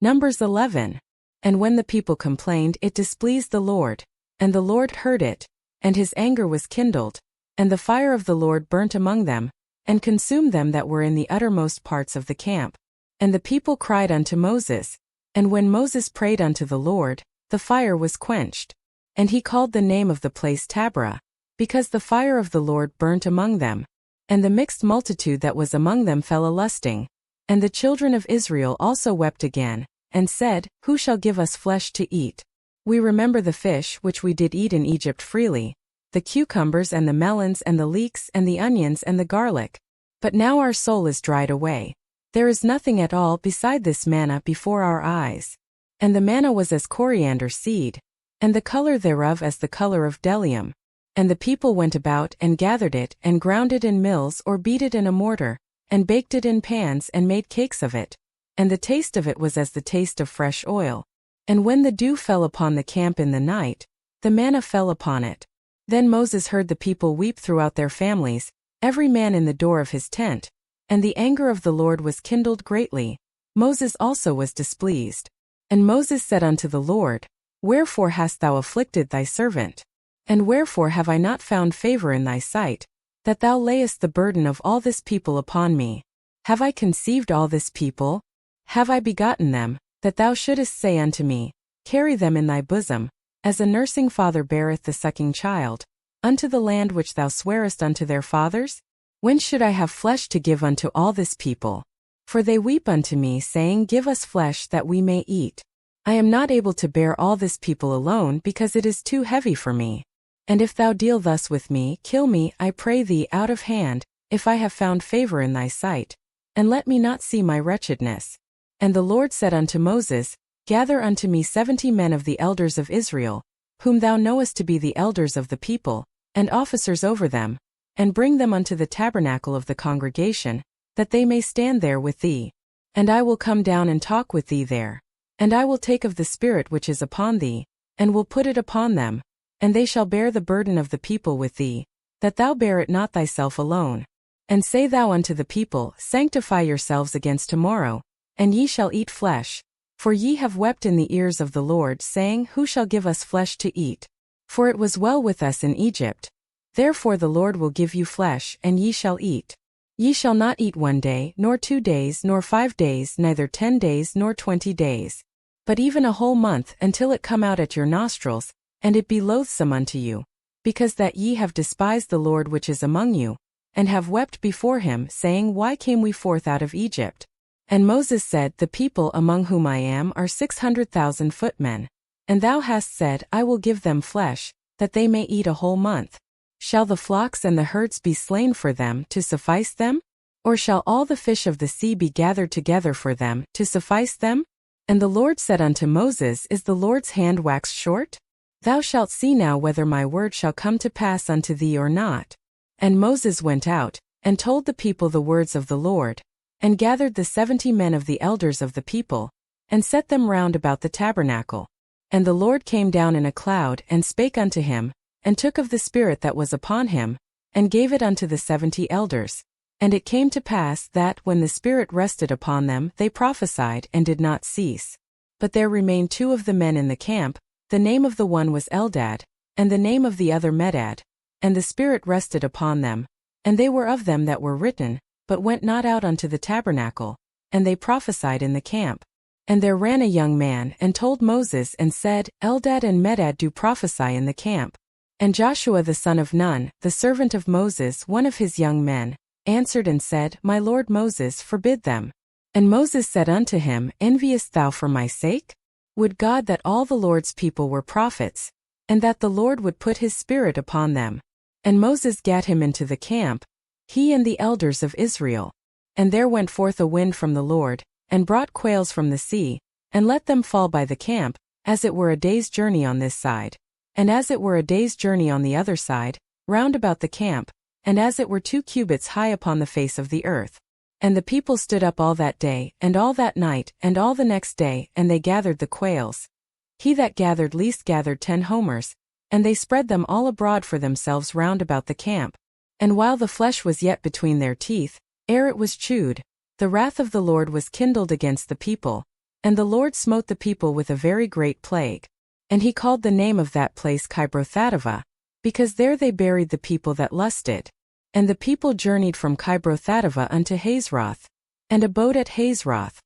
Numbers 11. And when the people complained, it displeased the Lord. And the Lord heard it, and his anger was kindled, and the fire of the Lord burnt among them, and consumed them that were in the uttermost parts of the camp. And the people cried unto Moses. And when Moses prayed unto the Lord, the fire was quenched. And he called the name of the place Taberah, because the fire of the Lord burnt among them. And the mixed multitude that was among them fell a-lusting. And the children of Israel also wept again, and said, Who shall give us flesh to eat? We remember the fish which we did eat in Egypt freely, the cucumbers and the melons and the leeks and the onions and the garlic. But now our soul is dried away. There is nothing at all beside this manna before our eyes. And the manna was as coriander seed, and the color thereof as the color of bdellium. And the people went about and gathered it, and ground it in mills or beat it in a mortar, and baked it in pans and made cakes of it. And the taste of it was as the taste of fresh oil. And when the dew fell upon the camp in the night, the manna fell upon it. Then Moses heard the people weep throughout their families, every man in the door of his tent. And the anger of the Lord was kindled greatly. Moses also was displeased. And Moses said unto the Lord, Wherefore hast thou afflicted thy servant? And wherefore have I not found favor in thy sight, that thou layest the burden of all this people upon me? Have I conceived all this people? Have I begotten them, that thou shouldest say unto me, Carry them in thy bosom, as a nursing father beareth the sucking child, unto the land which thou swarest unto their fathers? When should I have flesh to give unto all this people? For they weep unto me, saying, Give us flesh that we may eat. I am not able to bear all this people alone, because it is too heavy for me. And if thou deal thus with me, kill me, I pray thee, out of hand, if I have found favor in thy sight, and let me not see my wretchedness. And the Lord said unto Moses, Gather unto me 70 men of the elders of Israel, whom thou knowest to be the elders of the people, and officers over them, and bring them unto the tabernacle of the congregation, that they may stand there with thee. And I will come down and talk with thee there. And I will take of the Spirit which is upon thee, and will put it upon them, and they shall bear the burden of the people with thee, that thou bear it not thyself alone. And say thou unto the people, Sanctify yourselves against tomorrow, and ye shall eat flesh. For ye have wept in the ears of the Lord, saying, Who shall give us flesh to eat? For it was well with us in Egypt. Therefore the Lord will give you flesh, and ye shall eat. Ye shall not eat 1 day, nor 2 days, nor 5 days, neither 10 days, nor 20 days. But even a whole month, until it come out at your nostrils, and it be loathsome unto you. Because that ye have despised the Lord which is among you, and have wept before him, saying, Why came we forth out of Egypt? And Moses said, The people among whom I am are 600,000 footmen. And thou hast said, I will give them flesh, that they may eat a whole month. Shall the flocks and the herds be slain for them, to suffice them? Or shall all the fish of the sea be gathered together for them, to suffice them? And the Lord said unto Moses, Is the Lord's hand waxed short? Thou shalt see now whether my word shall come to pass unto thee or not. And Moses went out, and told the people the words of the Lord, and gathered the 70 men of the elders of the people, and set them round about the tabernacle. And the Lord came down in a cloud, and spake unto him, and took of the Spirit that was upon him, and gave it unto the 70 elders. And it came to pass that, when the Spirit rested upon them, they prophesied, and did not cease. But there remained 2 of the men in the camp, the name of the one was Eldad, and the name of the other Medad. And the Spirit rested upon them, and they were of them that were written, but went not out unto the tabernacle, and they prophesied in the camp. And there ran a young man, and told Moses, and said, Eldad and Medad do prophesy in the camp. And Joshua the son of Nun, the servant of Moses, one of his young men, answered and said, My lord Moses, forbid them. And Moses said unto him, Enviest thou for my sake? Would God that all the Lord's people were prophets, and that the Lord would put his Spirit upon them. And Moses gat him into the camp, he and the elders of Israel. And there went forth a wind from the Lord, and brought quails from the sea, and let them fall by the camp, as it were a day's journey on this side, and as it were a day's journey on the other side, round about the camp, and as it were 2 cubits high upon the face of the earth. And the people stood up all that day, and all that night, and all the next day, and they gathered the quails. He that gathered least gathered 10 homers, and they spread them all abroad for themselves round about the camp. And while the flesh was yet between their teeth, ere it was chewed, the wrath of the Lord was kindled against the people, And the Lord smote the people with a very great plague. And he called the name of that place Kibrothhattaavah, because there they buried the people that lusted. And the people journeyed from Kibrothhattaavah unto Hazeroth, and abode at Hazeroth.